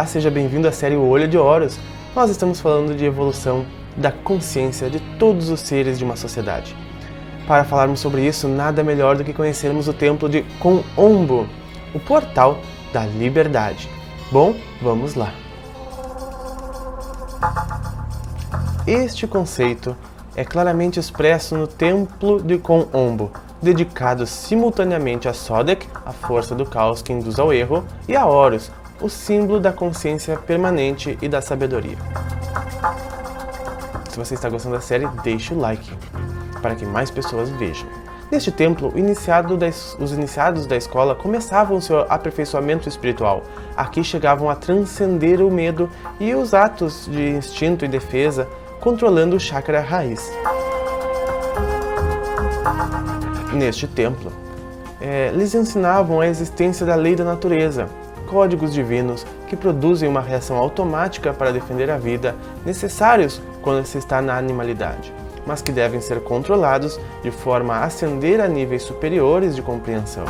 Olá, seja bem-vindo à série O Olho de Horus. Nós estamos falando de evolução da consciência de todos os seres de uma sociedade. Para falarmos sobre isso, nada melhor do que conhecermos o templo de Kon-Ombo, o portal da liberdade. Bom, vamos lá. Este conceito é claramente expresso no templo de Kon-Ombo, dedicado simultaneamente a Sodek, a força do caos que induz ao erro, e a Horus, o símbolo da consciência permanente e da sabedoria. Se você está gostando da série, deixe o like, para que mais pessoas vejam. Neste templo, os iniciados da escola começavam seu aperfeiçoamento espiritual. Aqui chegavam a transcender o medo e os atos de instinto e defesa, controlando o chakra raiz. Neste templo, eles ensinavam a existência da lei da natureza, códigos divinos que produzem uma reação automática para defender a vida, necessários quando se está na animalidade, mas que devem ser controlados de forma a ascender a níveis superiores de compreensão.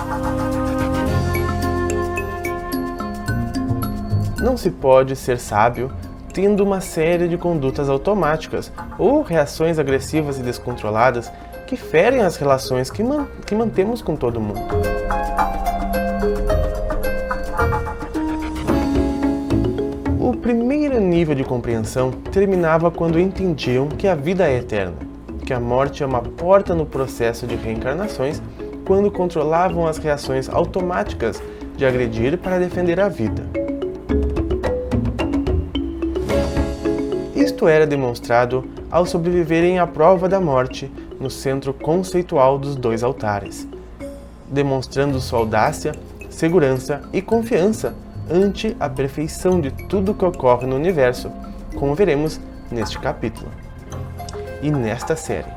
Não se pode ser sábio tendo uma série de condutas automáticas ou reações agressivas e descontroladas que ferem as relações que mantemos com todo mundo. O primeiro nível de compreensão terminava quando entendiam que a vida é eterna, que a morte é uma porta no processo de reencarnações, quando controlavam as reações automáticas de agredir para defender a vida. Isto era demonstrado ao sobreviverem à prova da morte no centro conceitual dos dois altares, demonstrando sua audácia, segurança e confiança ante a perfeição de tudo que ocorre no universo, como veremos neste capítulo e nesta série.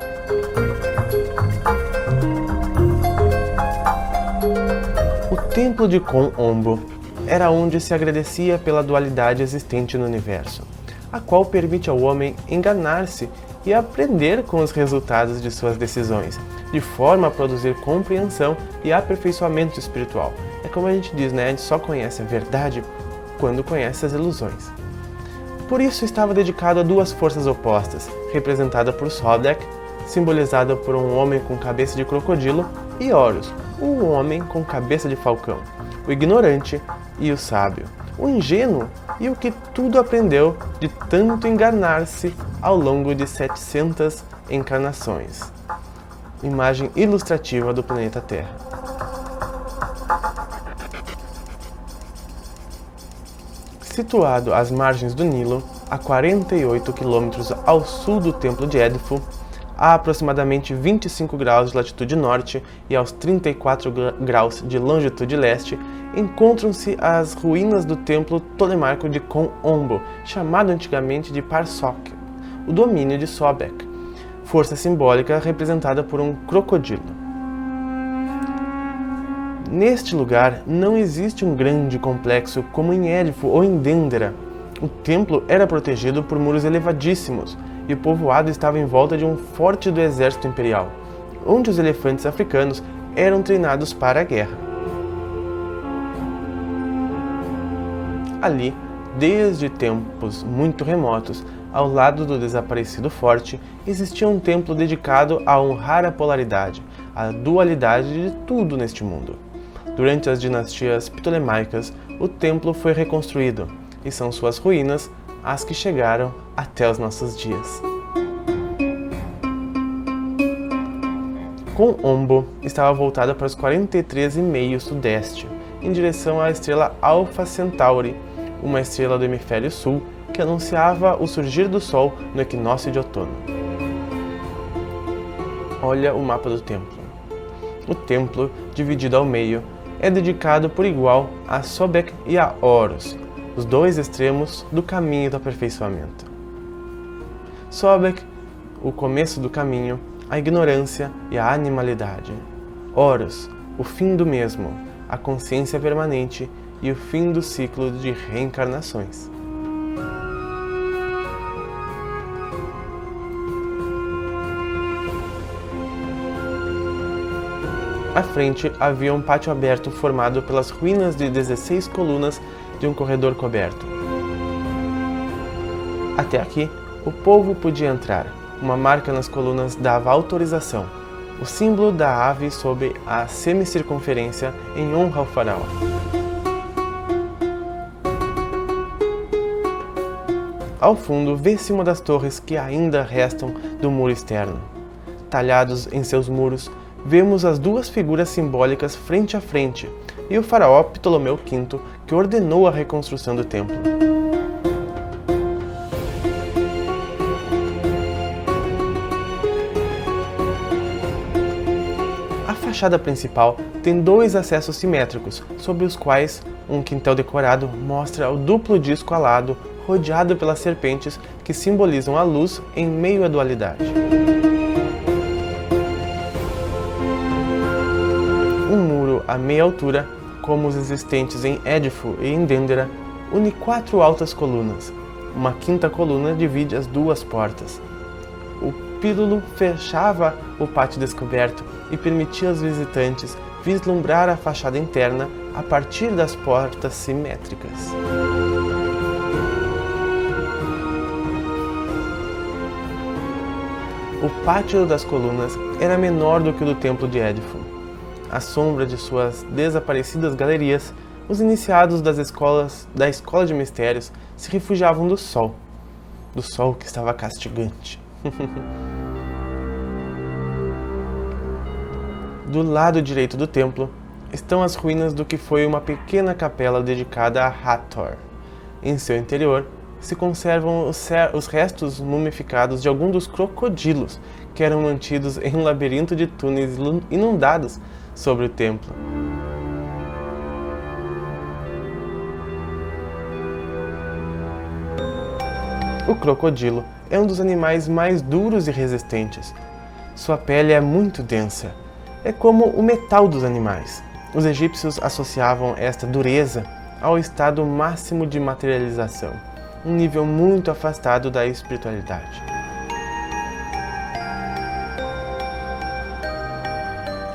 O templo de Kon-Ombo era onde se agradecia pela dualidade existente no universo, a qual permite ao homem enganar-se e aprender com os resultados de suas decisões, de forma a produzir compreensão e aperfeiçoamento espiritual. É como a gente diz, né? A gente só conhece a verdade quando conhece as ilusões. Por isso estava dedicado a duas forças opostas, representada por Sodek, simbolizada por um homem com cabeça de crocodilo, e Horus, um homem com cabeça de falcão, o ignorante e o sábio, o ingênuo e o que tudo aprendeu de tanto enganar-se ao longo de 700 encarnações. Imagem ilustrativa do planeta Terra. Situado às margens do Nilo, a 48 quilômetros ao sul do Templo de Edfu, a aproximadamente 25 graus de latitude norte e aos 34 graus de longitude leste, encontram-se as ruínas do templo tolemaico de Kon-Ombo, chamado antigamente de Parsok, o domínio de Sobek, força simbólica representada por um crocodilo. Neste lugar não existe um grande complexo como em Edfu ou em Dendera. O templo era protegido por muros elevadíssimos e o povoado estava em volta de um forte do exército imperial, onde os elefantes africanos eram treinados para a guerra. Ali, desde tempos muito remotos, ao lado do desaparecido forte, existia um templo dedicado a honrar a polaridade, a dualidade de tudo neste mundo. Durante as dinastias ptolemaicas, o templo foi reconstruído, e são suas ruínas as que chegaram até os nossos dias. Kon-Ombo estava voltada para os 43,5 sudeste, em direção à estrela Alpha Centauri, uma estrela do hemisfério sul que anunciava o surgir do Sol no equinócio de outono. Olha o mapa do templo. O templo, dividido ao meio, é dedicado por igual a Sobek e a Horus, os dois extremos do caminho do aperfeiçoamento. Sobek, o começo do caminho, a ignorância e a animalidade. Horus, o fim do mesmo, a consciência permanente e o fim do ciclo de reencarnações. À frente havia um pátio aberto formado pelas ruínas de 16 colunas de um corredor coberto. Até aqui, o povo podia entrar. Uma marca nas colunas dava autorização, o símbolo da ave sob a semicircunferência em honra ao faraó. Ao fundo, vê-se uma das torres que ainda restam do muro externo. Talhados em seus muros, vemos as duas figuras simbólicas frente a frente e o faraó Ptolomeu V, que ordenou a reconstrução do templo. A fachada principal tem dois acessos simétricos, sobre os quais um quintel decorado mostra o duplo disco alado rodeado pelas serpentes que simbolizam a luz em meio à dualidade. Um muro a meia altura, como os existentes em Édifo e em Dendera, une 4 altas colunas. Uma quinta coluna divide as duas portas. O pílulo fechava o pátio descoberto e permitia aos visitantes vislumbrar a fachada interna a partir das portas simétricas. O pátio das colunas era menor do que o do templo de Édifo. À sombra de suas desaparecidas galerias, os iniciados da escola de mistérios se refugiavam do sol que estava castigante. Do lado direito do templo estão as ruínas do que foi uma pequena capela dedicada a Hathor. Em seu interior se conservam os restos mumificados de alguns dos crocodilos que eram mantidos em um labirinto de túneis inundados sobre o templo. O crocodilo é um dos animais mais duros e resistentes. Sua pele é muito densa. É como o metal dos animais. Os egípcios associavam esta dureza ao estado máximo de materialização, um nível muito afastado da espiritualidade.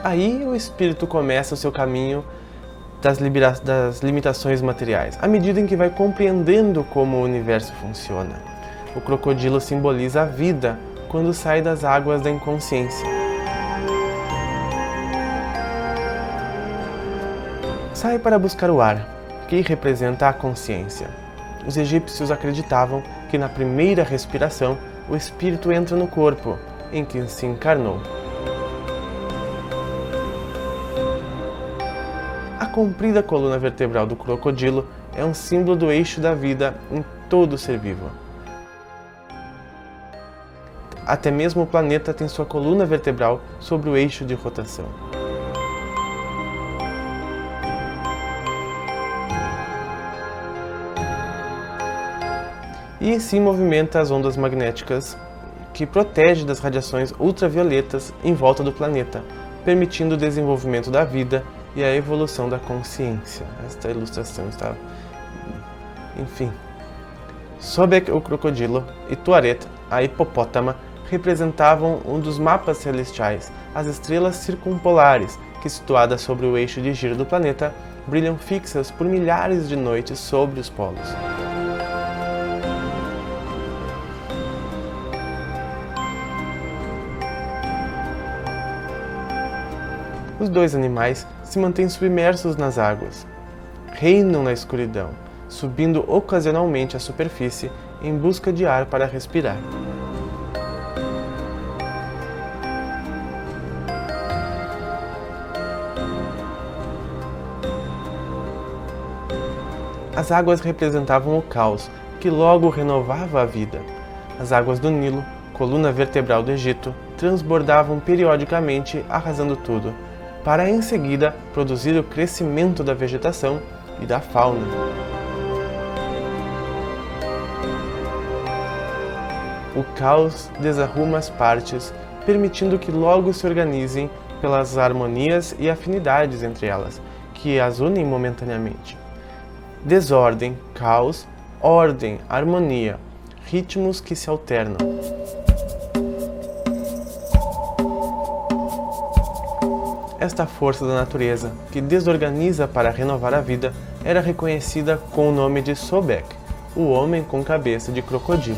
Aí o espírito começa o seu caminho das limitações materiais, à medida em que vai compreendendo como o universo funciona. O crocodilo simboliza a vida quando sai das águas da inconsciência. Sai para buscar o ar, que representa a consciência. Os egípcios acreditavam que na primeira respiração o espírito entra no corpo em que se encarnou. A comprida coluna vertebral do crocodilo é um símbolo do eixo da vida em todo ser vivo. Até mesmo o planeta tem sua coluna vertebral sobre o eixo de rotação. E se movimenta as ondas magnéticas que protege das radiações ultravioletas em volta do planeta, permitindo o desenvolvimento da vida e a evolução da consciência. Esta ilustração está... Enfim. Sobek, o crocodilo, e Tuaret, a hipopótama, representavam um dos mapas celestiais, as estrelas circumpolares, que, situadas sobre o eixo de giro do planeta, brilham fixas por milhares de noites sobre os polos. Os dois animais se mantêm submersos nas águas. Reinam na escuridão, subindo ocasionalmente à superfície em busca de ar para respirar. As águas representavam o caos, que logo renovava a vida. As águas do Nilo, coluna vertebral do Egito, transbordavam periodicamente, arrasando tudo, para em seguida produzir o crescimento da vegetação e da fauna. O caos desarruma as partes, permitindo que logo se organizem pelas harmonias e afinidades entre elas, que as unem momentaneamente. Desordem, caos, ordem, harmonia, ritmos que se alternam. Esta força da natureza, que desorganiza para renovar a vida, era reconhecida com o nome de Sobek, O Homem com Cabeça de Crocodilo.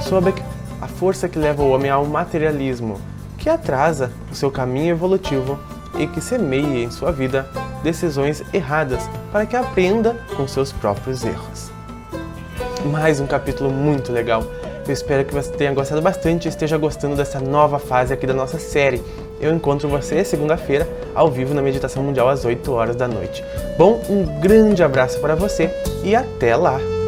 Sobek, a força que leva o homem ao materialismo, que atrasa o seu caminho evolutivo e que semeia em sua vida decisões erradas para que aprenda com seus próprios erros. Mais um capítulo muito legal. Eu espero que você tenha gostado bastante e esteja gostando dessa nova fase aqui da nossa série. Eu encontro você segunda-feira, ao vivo na Meditação Mundial às 8 horas da noite. Bom, um grande abraço para você e até lá!